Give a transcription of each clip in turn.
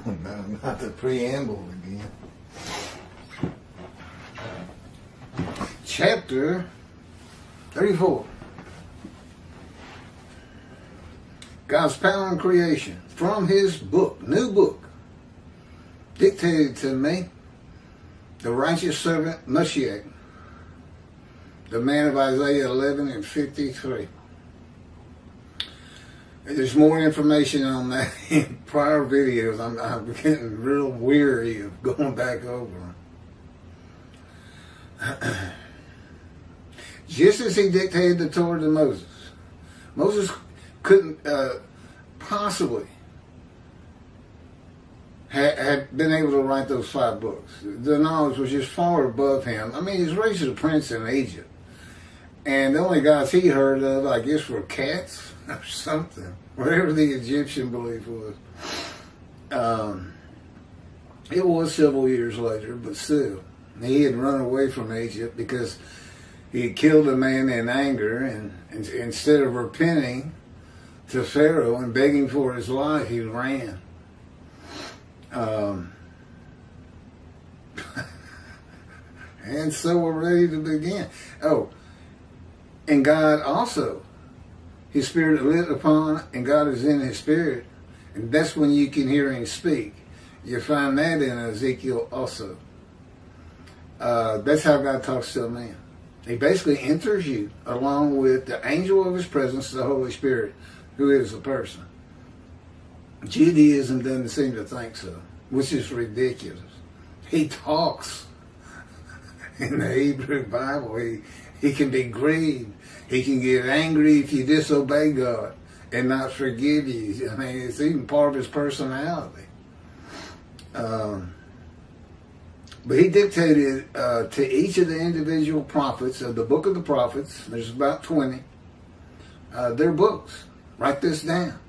No, not the preamble again. Chapter 34. God's power in creation. From his book, new book, dictated to me, the righteous servant Mashiach, the man of Isaiah 11 and 53. There's more information on that in prior videos. I'm getting real weary of going back over them. Just as he dictated the Torah to Moses, Moses couldn't possibly had been able to write those 5 books. The knowledge was just far above him. I mean, he's raised as a prince in Egypt. And the only gods he heard of, I guess, were cats or something. Whatever the Egyptian belief was. It was several years later, but still. He had run away from Egypt because he had killed a man in anger, and instead of repenting to Pharaoh and begging for his life, he ran. And so we're ready to begin. Oh, and God also, his spirit lit upon, and God is in his spirit, and that's when you can hear him speak. You find that in Ezekiel also. That's how God talks to a man. He basically enters you along with the angel of his presence, the Holy Spirit, who is a person. Judaism doesn't seem to think so, which is ridiculous. He talks in the Hebrew Bible. He can be grieved. He can get angry if you disobey God and not forgive you. I mean, it's even part of his personality. But he dictated to each of the individual prophets of the book of the prophets, there's about 20, their books. Write this down.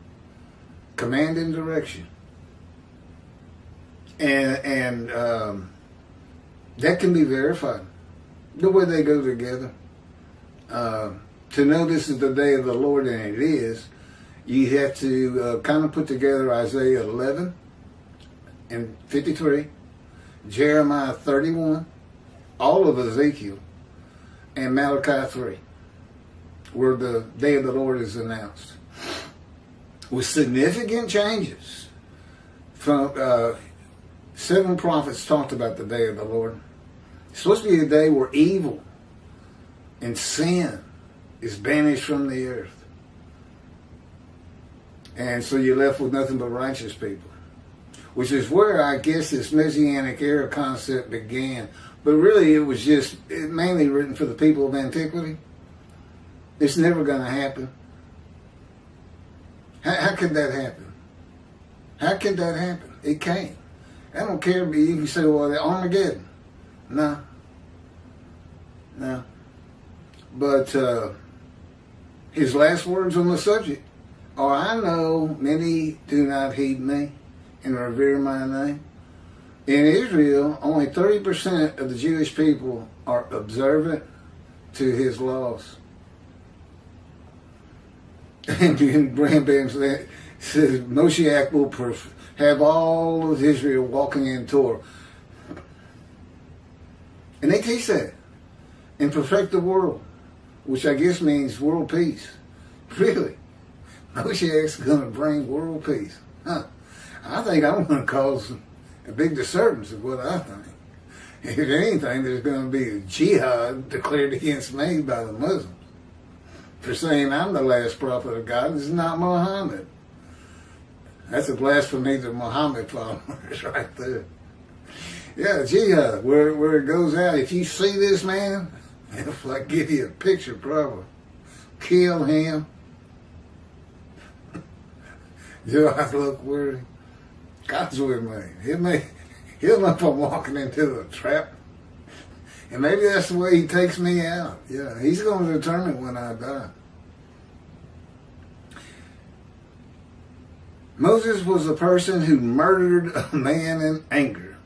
Command and direction. And that can be verified. The way they go together. To know this is the day of the Lord, and it is, you have to kind of put together Isaiah 11 and 53, Jeremiah 31, all of Ezekiel, and Malachi 3, where the day of the Lord is announced. With significant changes. From 7 prophets talked about the day of the Lord. It's supposed to be a day where evil and sin is banished from the earth. And so you're left with nothing but righteous people. Which is where I guess this Messianic era concept began. But really it was just mainly written for the people of antiquity. It's never going to happen. How could that happen? How could that happen? It can't. I don't care, but you can say, well, Armageddon. No. No. But his last words on the subject are, I know many do not heed me and revere my name. In Israel, only 30% of the Jewish people are observant to his laws. And Graham says Moshiach will have all of Israel walking in Torah. And they teach that. And perfect the world, which I guess means world peace. Really? Moshiach's going to bring world peace. Huh. I think I'm going to cause a big disturbance of what I think. If anything, there's going to be a jihad declared against me by the Muslims for saying I'm the last prophet of God. This is not Muhammad. That's a blasphemy to Muhammad followers right there. Yeah, jihad, where it goes out. If you see this man, if I give you a picture, probably kill him. Do I look worthy? God's with me. He'll know if I'm walking into a trap. And maybe that's the way he takes me out. Yeah, he's going to determine when I die. Moses was a person who murdered a man in anger,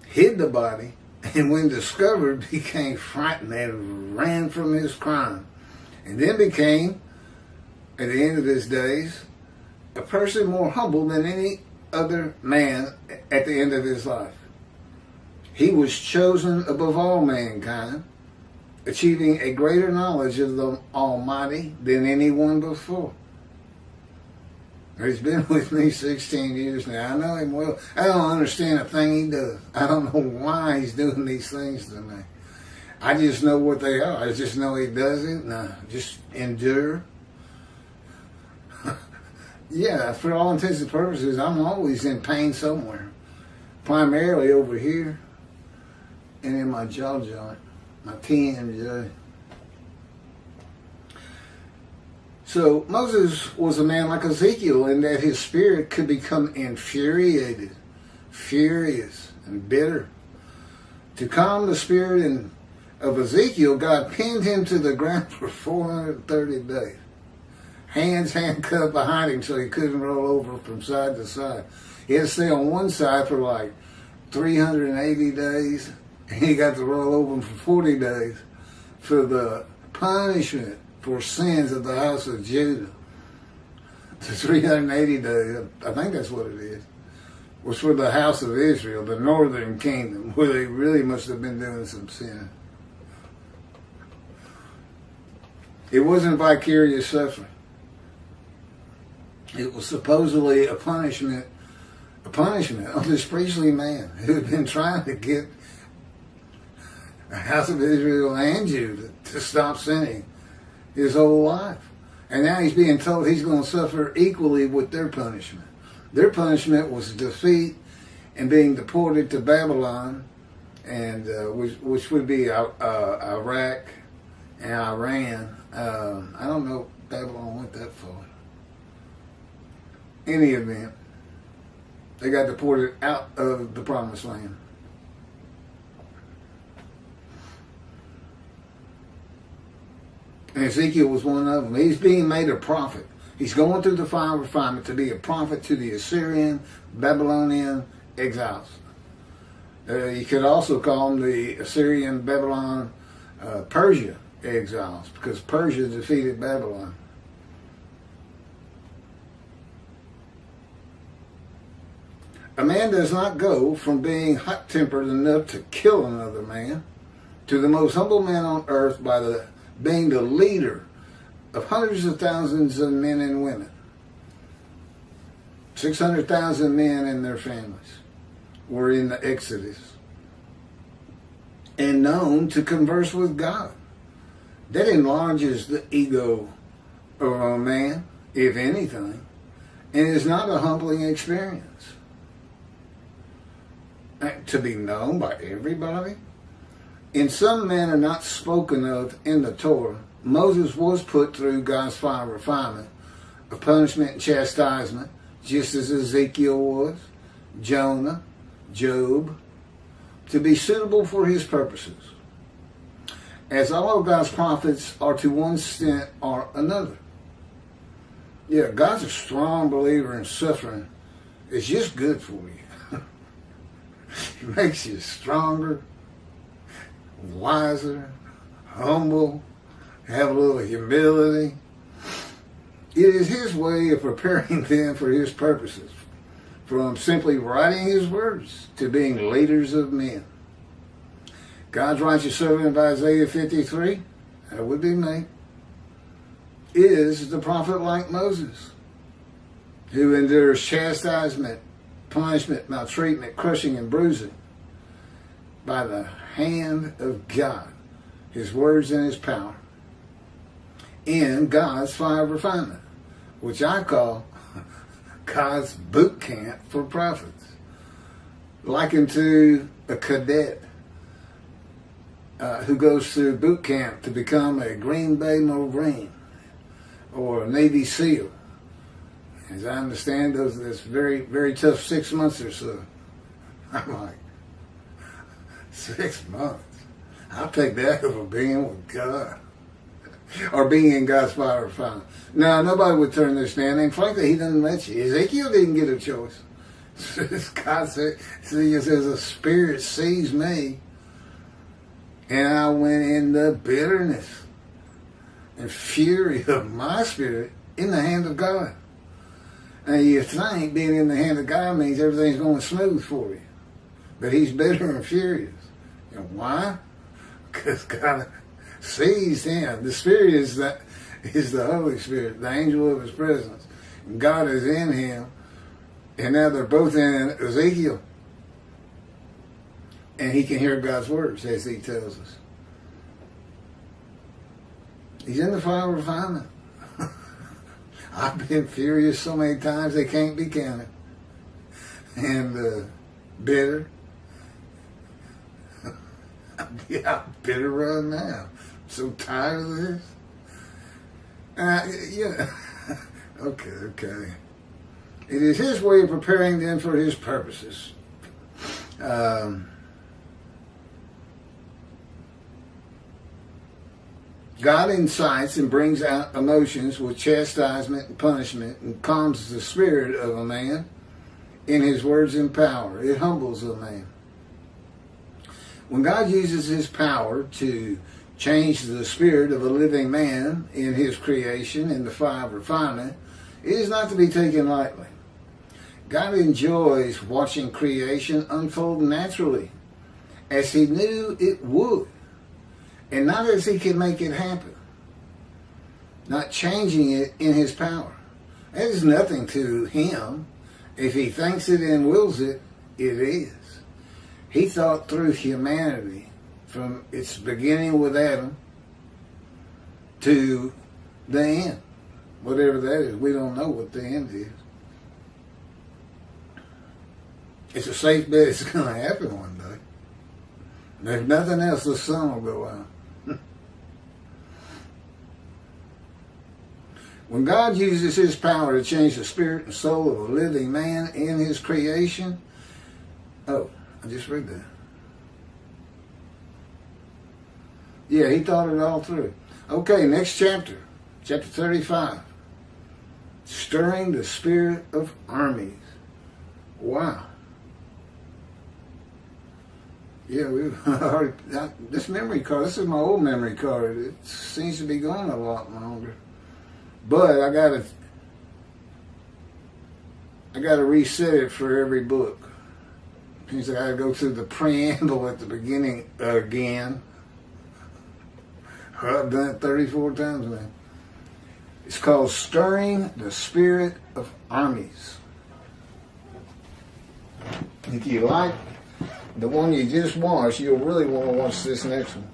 hid the body, and when discovered, became frightened and ran from his crime. And then became, at the end of his days, a person more humble than any other man at the end of his life. He was chosen above all mankind, achieving a greater knowledge of the Almighty than anyone before. He's been with me 16 years now. I know him well. I don't understand a thing he does. I don't know why he's doing these things to me. I just know what they are. I just know he does it, and I just endure. Yeah, for all intents and purposes, I'm always in pain somewhere. Primarily over here and in my jaw joint, my TMJ. So Moses was a man like Ezekiel in that his spirit could become infuriated, furious, and bitter. To calm the spirit of Ezekiel, God pinned him to the ground for 430 days. Hands handcuffed behind him so he couldn't roll over from side to side. He had to stay on one side for like 380 days, and he got to roll over for 40 days for the punishment for sins of the house of Judah. The 380 days, I think that's what it is, was for the house of Israel, the northern kingdom, where they really must have been doing some sin. It wasn't vicarious suffering. It was supposedly a punishment on this priestly man who had been trying to get the house of Israel and Judah to stop sinning his whole life. And now he's being told he's going to suffer equally with their punishment. Their punishment was defeat and being deported to Babylon, and which would be Iraq and Iran. I don't know if Babylon went that far. Any event, they got deported out of the promised land. And Ezekiel was one of them. He's being made a prophet. He's going through the fire of refinement to be a prophet to the Assyrian, Babylonian exiles. You could also call them the Assyrian, Babylon, Persia exiles, because Persia defeated Babylon. A man does not go from being hot-tempered enough to kill another man to the most humble man on earth by being the leader of hundreds of thousands of men and women. 600,000 men and their families were in the Exodus and known to converse with God. That enlarges the ego of a man, if anything, and is not a humbling experience. To be known by everybody. In some manner not spoken of in the Torah, Moses was put through God's fire of refinement, of punishment and chastisement, just as Ezekiel was, Jonah, Job, to be suitable for his purposes. As all of God's prophets are to one extent or another. Yeah, God's a strong believer in suffering. It's just good for you. It makes you stronger, wiser, humble, have a little humility. It is his way of preparing them for his purposes, from simply writing his words to being leaders of men. God's righteous servant of Isaiah 53, that would be me, is the prophet like Moses, who endures chastisement, punishment, maltreatment, crushing, and bruising by the hand of God, his words and his power, in God's fire of refinement, which I call God's boot camp for prophets, likened to a cadet who goes through boot camp to become a Green Bay Marine or a Navy SEAL. As I understand, that's very, very tough 6 months or so. I'm like, 6 months? I'll take that over being with God. Or being in God's fire of refinement. No, nobody would turn this down. And frankly, he doesn't let you. Ezekiel didn't get a choice. God said, he says, a spirit seized me, and I went in the bitterness and fury of my spirit in the hand of God. And you think being in the hand of God means everything's going smooth for you. But he's bitter and furious. You know why? Because God sees him. The Spirit is the Holy Spirit, the angel of his presence. And God is in him. And now they're both in Ezekiel. And he can hear God's words, as he tells us. He's in the fire of refinement. I've been furious so many times they can't be counted. And bitter. Yeah, I'm bitter right now. I'm so tired of this. Yeah. Okay. It is his way of preparing them for his purposes. God incites and brings out emotions with chastisement and punishment and calms the spirit of a man in his words and power. It humbles a man. When God uses his power to change the spirit of a living man in his creation in the fire of refinement, it is not to be taken lightly. God enjoys watching creation unfold naturally, as he knew it would, and not as he can make it happen, not changing it in his power. That is nothing to him. If he thinks it and wills it, it is. He thought through humanity from its beginning with Adam to the end. Whatever that is, we don't know what the end is. It's a safe bet it's going to happen one day. There's nothing else, the sun will go out. When God uses his power to change the spirit and soul of a living man in his creation, I just read that. Yeah, he thought it all through. Okay, next chapter. Chapter 35. Stirring the spirit of armies. Wow. Yeah, we've already, this memory card, this is my old memory card. It seems to be going a lot longer. But I gotta reset it for every book. Means I gotta go through the preamble at the beginning again. I've done it 34 times, man. It's called Stirring the Spirit of Armies. If you like the one you just watched, you'll really want to watch this next one.